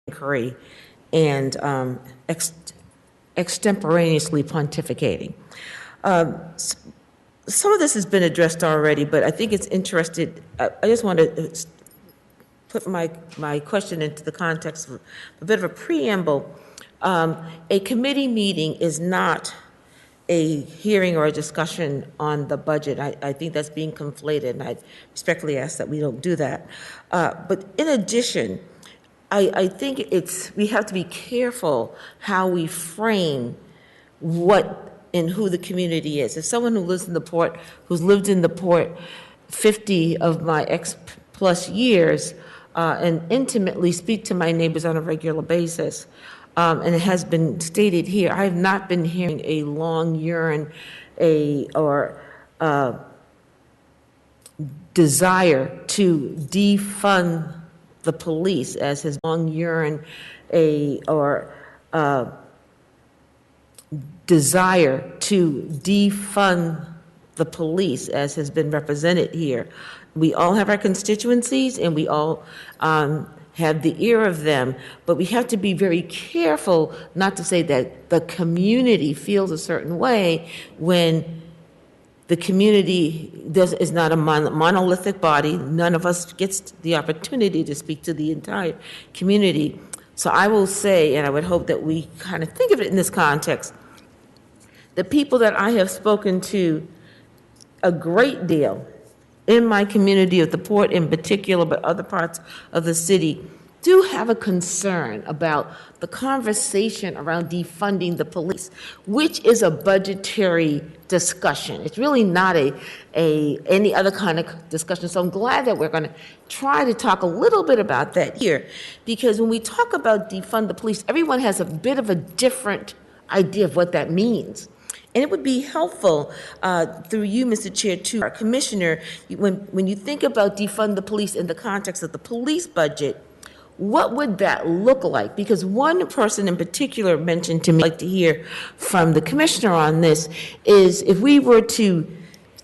inquiry and extemporaneously pontificating. Some of this has been addressed already, but I think it's interested. I just want to put my question into the context of a bit of a preamble. A committee meeting is not a hearing or a discussion on the budget. I think that's being conflated, and I respectfully ask that we don't do that. But in addition, I think we have to be careful how we frame what and who the community is. As someone who lives in the port, who's lived in the port 50 of my X plus years, and intimately speak to my neighbors on a regular basis, and it has been stated here, I have not been hearing a long yearn, desire to defund the police, as has long yearn desire to defund the police, as has been represented here. We all have our constituencies, and we all have the ear of them, but we have to be very careful not to say that the community feels a certain way when the community is not a monolithic body. None of us gets the opportunity to speak to the entire community. So I will say, and I would hope that we kind of think of it in this context, the people that I have spoken to a great deal in my community of the port in particular, but other parts of the city, do have a concern about the conversation around defunding the police, which is a budgetary discussion. It's really not any other kind of discussion. So I'm glad that we're going to try to talk a little bit about that here, because when we talk about defund the police, everyone has a bit of a different idea of what that means. And it would be helpful, through you, Mr. Chair, to our commissioner, when you think about defund the police in the context of the police budget, what would that look like? Because one person in particular mentioned to me, I'd like to hear from the commissioner on this, is if we were to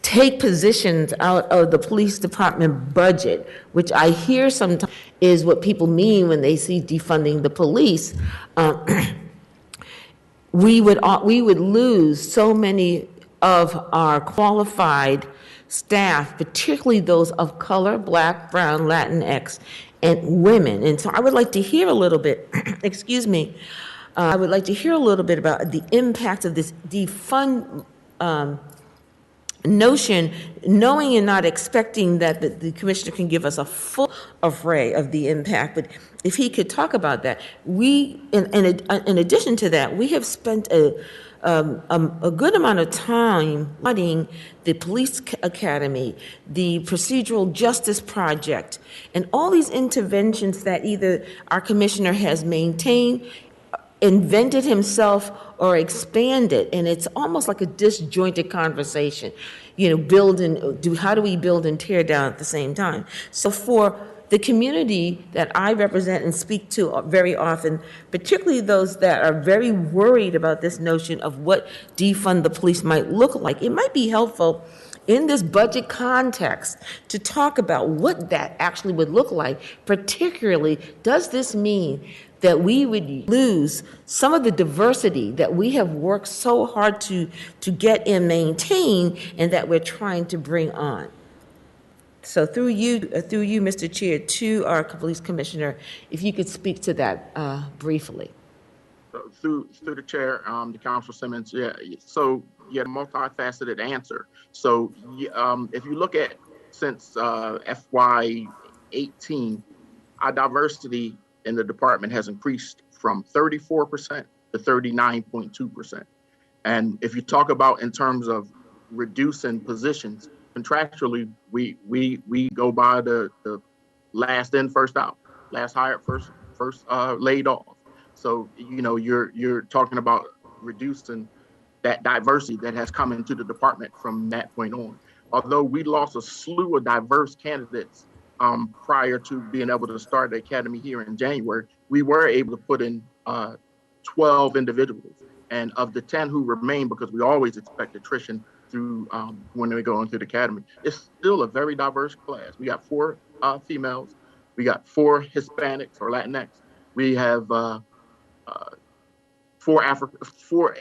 take positions out of the police department budget, which I hear sometimes is what people mean when they see defunding the police, we would lose so many of our qualified staff, particularly those of color, Black, Brown, Latinx, and women. And so I would like to hear a little bit, excuse me, I would like to hear a little bit about the impact of this defund notion, knowing and not expecting that the commissioner can give us a full array of the impact. But if he could talk about that, in addition to that, we have spent a good amount of time studying the police academy, the procedural justice project, and all these interventions that either our commissioner has maintained, invented himself, or expanded. And it's almost like a disjointed conversation, how do we build and tear down at the same time? So for the community that I represent and speak to very often, particularly those that are very worried about this notion of what defund the police might look like, it might be helpful in this budget context to talk about what that actually would look like. Particularly, does this mean that we would lose some of the diversity that we have worked so hard to get and maintain, and that we're trying to bring on? So through you, Mr. Chair, to our police commissioner, if you could speak to that briefly. So through the chair, the Council Simmons, so multifaceted answer. So if you look at since FY18, our diversity in the department has increased from 34% to 39.2%. And if you talk about in terms of reducing positions, contractually, we go by the last in, first out, last hired, first laid off. So you're talking about reducing that diversity that has come into the department from that point on. Although we lost a slew of diverse candidates prior to being able to start the academy here in January, we were able to put in 12 individuals. And of the 10 who remain, because we always expect attrition through when we go into the academy, it's still a very diverse class. We got 4 females, we got 4 Hispanics or Latinx, We have four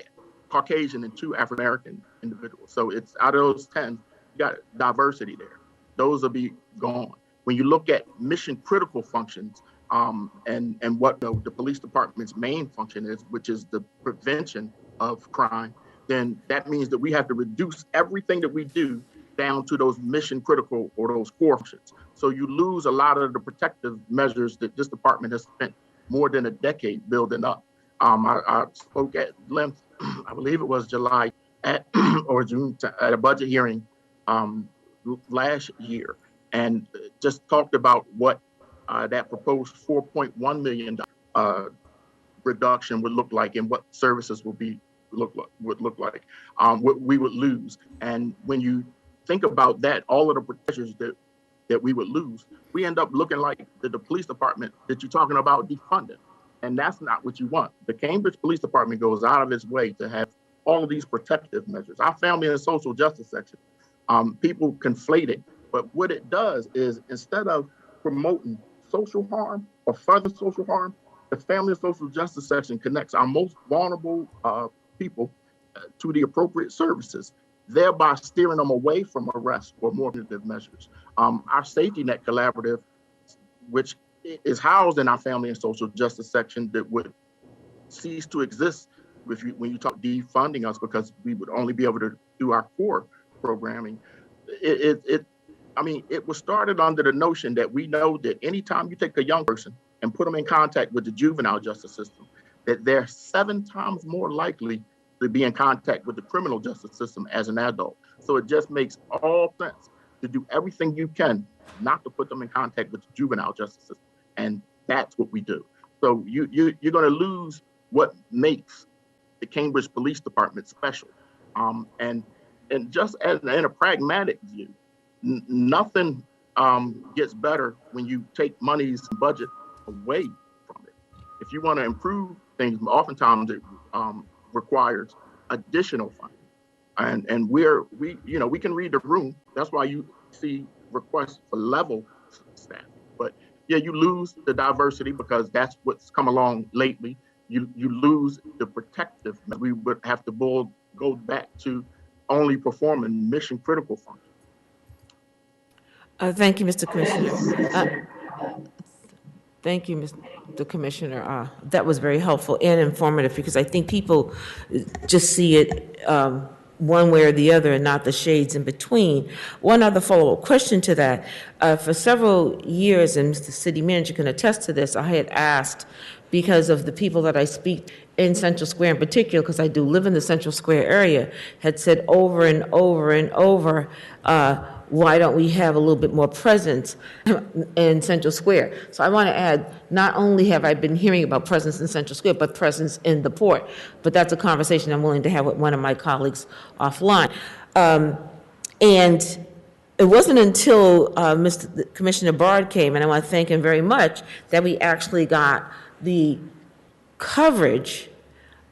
Caucasian and 2 African American individuals. So it's out of those 10, you got diversity there. Those will be gone. When you look at mission critical functions, and what the police department's main function is, which is the prevention of crime, then that means that we have to reduce everything that we do down to those mission critical or those core functions. So you lose a lot of the protective measures that this department has spent more than a decade building up. I spoke at length, I believe it was July or June at a budget hearing last year, and just talked about what that proposed $4.1 million reduction would look like and what services would look like, what we would lose. And when you think about that, all of the protections that we would lose, we end up looking like the police department that you're talking about defunding. And that's not what you want. The Cambridge Police Department goes out of its way to have all of these protective measures. Our family and social justice section, people conflate it, but what it does is instead of promoting social harm or further social harm, the family and social justice section connects our most vulnerable people to the appropriate services, thereby steering them away from arrest or more punitive measures. Our safety net collaborative, which is housed in our family and social justice section, that would cease to exist when you talk defunding us, because we would only be able to do our core programming. It was started under the notion that we know that anytime you take a young person and put them in contact with the juvenile justice system, that they're 7 times more likely to be in contact with the criminal justice system as an adult. So it just makes all sense to do everything you can not to put them in contact with the juvenile justice system. And that's what we do. So you're going to lose what makes the Cambridge Police Department special. And just in a pragmatic view, nothing gets better when you take money's budget away from it. If you want to improve things, oftentimes it requires additional funding. And we can read the room. That's why you see requests for level staff. But yeah, you lose the diversity because that's what's come along lately. You lose the protective. We would have to go back to only performing mission critical functions. Thank you, Mr. Commissioner. Thank you, Mr. Commissioner. That was very helpful and informative, because I think people just see it one way or the other and not the shades in between. One other follow-up question to that. For several years, and Mr. City Manager can attest to this, I had asked, because of the people that I speak in Central Square in particular, because I do live in the Central Square area, had said over and over and over, why don't we have a little bit more presence in Central Square? So I want to add, not only have I been hearing about presence in Central Square, but presence in the port. But that's a conversation I'm willing to have with one of my colleagues offline. And it wasn't until Mr. Commissioner Bard came, and I want to thank him very much, that we actually got the coverage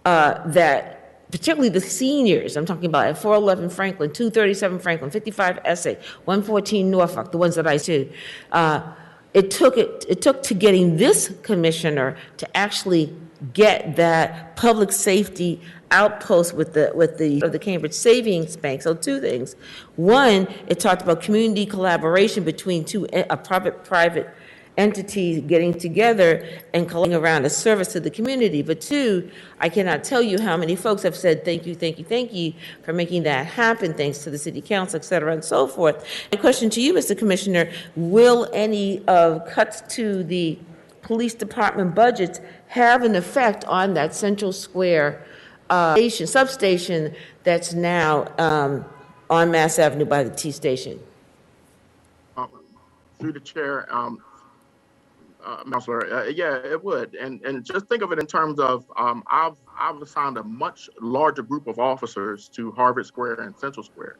that particularly the seniors, I'm talking about at 411 Franklin, 237 Franklin, 55 Essex, 114 Norfolk, the ones that I see. It took to getting this commissioner to actually get that public safety outpost with the Cambridge Savings Bank. So 2 things. One, it talked about community collaboration between a private entities getting together and collecting around a service to the community. But 2, I cannot tell you how many folks have said thank you for making that happen, thanks to the city council, et cetera, and so forth. My question to you, Mr. Commissioner, will any cuts to the police department budgets have an effect on that Central Square substation that's now on Mass Avenue by the T station? Through the chair, Counselor, yeah, it would, and just think of it in terms of I've assigned a much larger group of officers to Harvard Square and Central Square.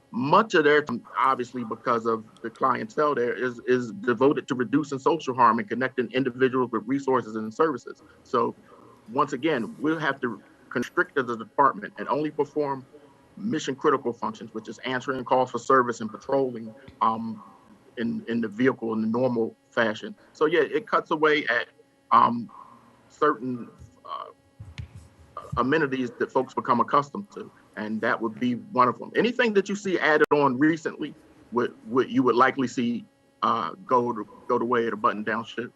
Much of their time, obviously, because of the clientele there, is devoted to reducing social harm and connecting individuals with resources and services. So, once again, we'll have to constrict as a department and only perform mission critical functions, which is answering calls for service and patrolling in the vehicle in the normal fashion. So yeah, it cuts away at certain amenities that folks become accustomed to, and that would be one of them. Anything that you see added on recently, would you would likely see go the way of the button down ship?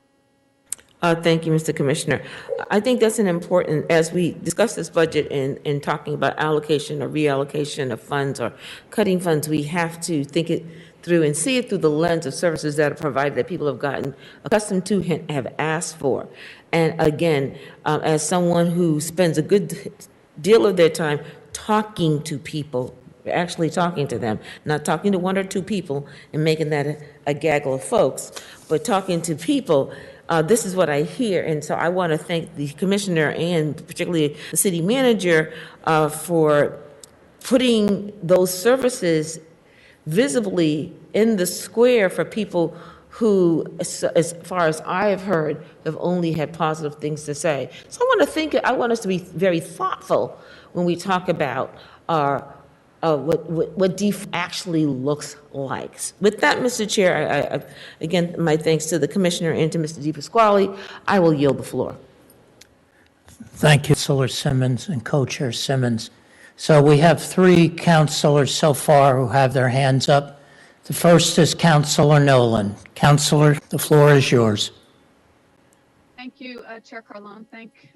Thank you, Mr. Commissioner. I think that's an important, as we discuss this budget and talking about allocation or reallocation of funds or cutting funds, we have to think it through and see it through the lens of services that are provided that people have gotten accustomed to and have asked for. And again, as someone who spends a good deal of their time talking to people, actually talking to them, not talking to one or two people and making that a gaggle of folks, but talking to people. This is what I hear, and so I want to thank the commissioner and particularly the city manager for putting those services visibly in the square for people who, as far as I've heard, have only had positive things to say. So I want us to be very thoughtful when we talk about what DEF actually looks like. With that, Mr. Chair, again, my thanks to the Commissioner and to Mr. DePasquale. I will yield the floor. Thank you, Councilor Simmons and Co-Chair Simmons. So we have 3 councilors so far who have their hands up. The first is Councilor Nolan. Councilor, the floor is yours. Thank you, Chair Carlone. Thank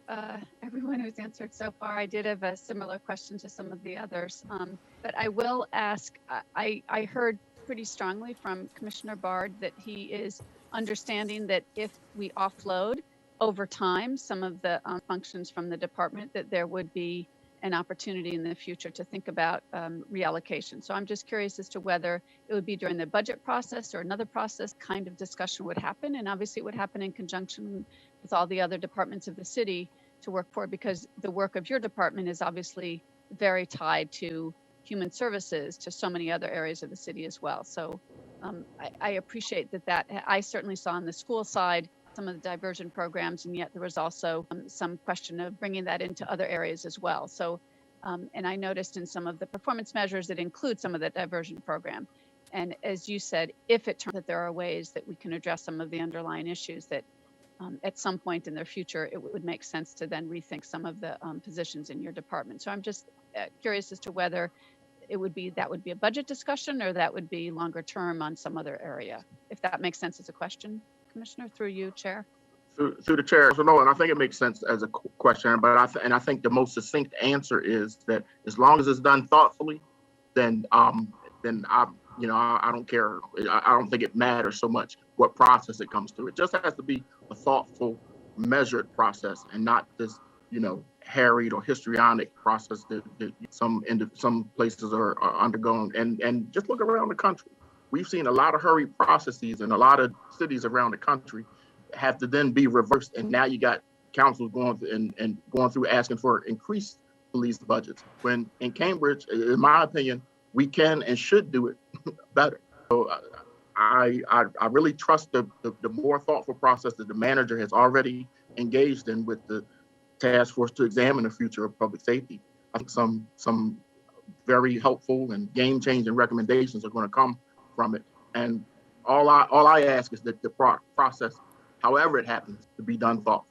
everyone who's answered so far. I did have a similar question to some of the others, but I will ask, I heard pretty strongly from Commissioner Bard that he is understanding that if we offload over time some of the functions from the department, that there would be an opportunity in the future to think about reallocation. So I'm just curious as to whether it would be during the budget process or another process kind of discussion would happen. And obviously it would happen in conjunction with all the other departments of the city to work for, because the work of your department is obviously very tied to human services, to so many other areas of the city as well. So I appreciate that I certainly saw on the school side some of the diversion programs, and yet there was also some question of bringing that into other areas as well. So, and I noticed in some of the performance measures that include some of the diversion program. And as you said, if it turns out that there are ways that we can address some of the underlying issues, that at some point in the future, it would make sense to then rethink some of the positions in your department. So I'm just curious as to whether that would be a budget discussion, or that would be longer term on some other area, if that makes sense as a question. Commissioner, through you, Chair. Through the chair. So no, and I think it makes sense as a question, but I think the most succinct answer is that as long as it's done thoughtfully, then I don't care. I don't think it matters so much what process it comes through. It just has to be a thoughtful, measured process, and not this harried or histrionic process that some places are undergoing. And just look around the country. We've seen a lot of hurried processes in a lot of cities around the country have to then be reversed. And now you got councils going through asking for increased police budgets. When in Cambridge, in my opinion, we can and should do it better. So I really trust the more thoughtful process that the manager has already engaged in with the task force to examine the future of public safety. I think some very helpful and game-changing recommendations are going to come from it. And all I ask is that the process, however it happens, to be done thoughtfully.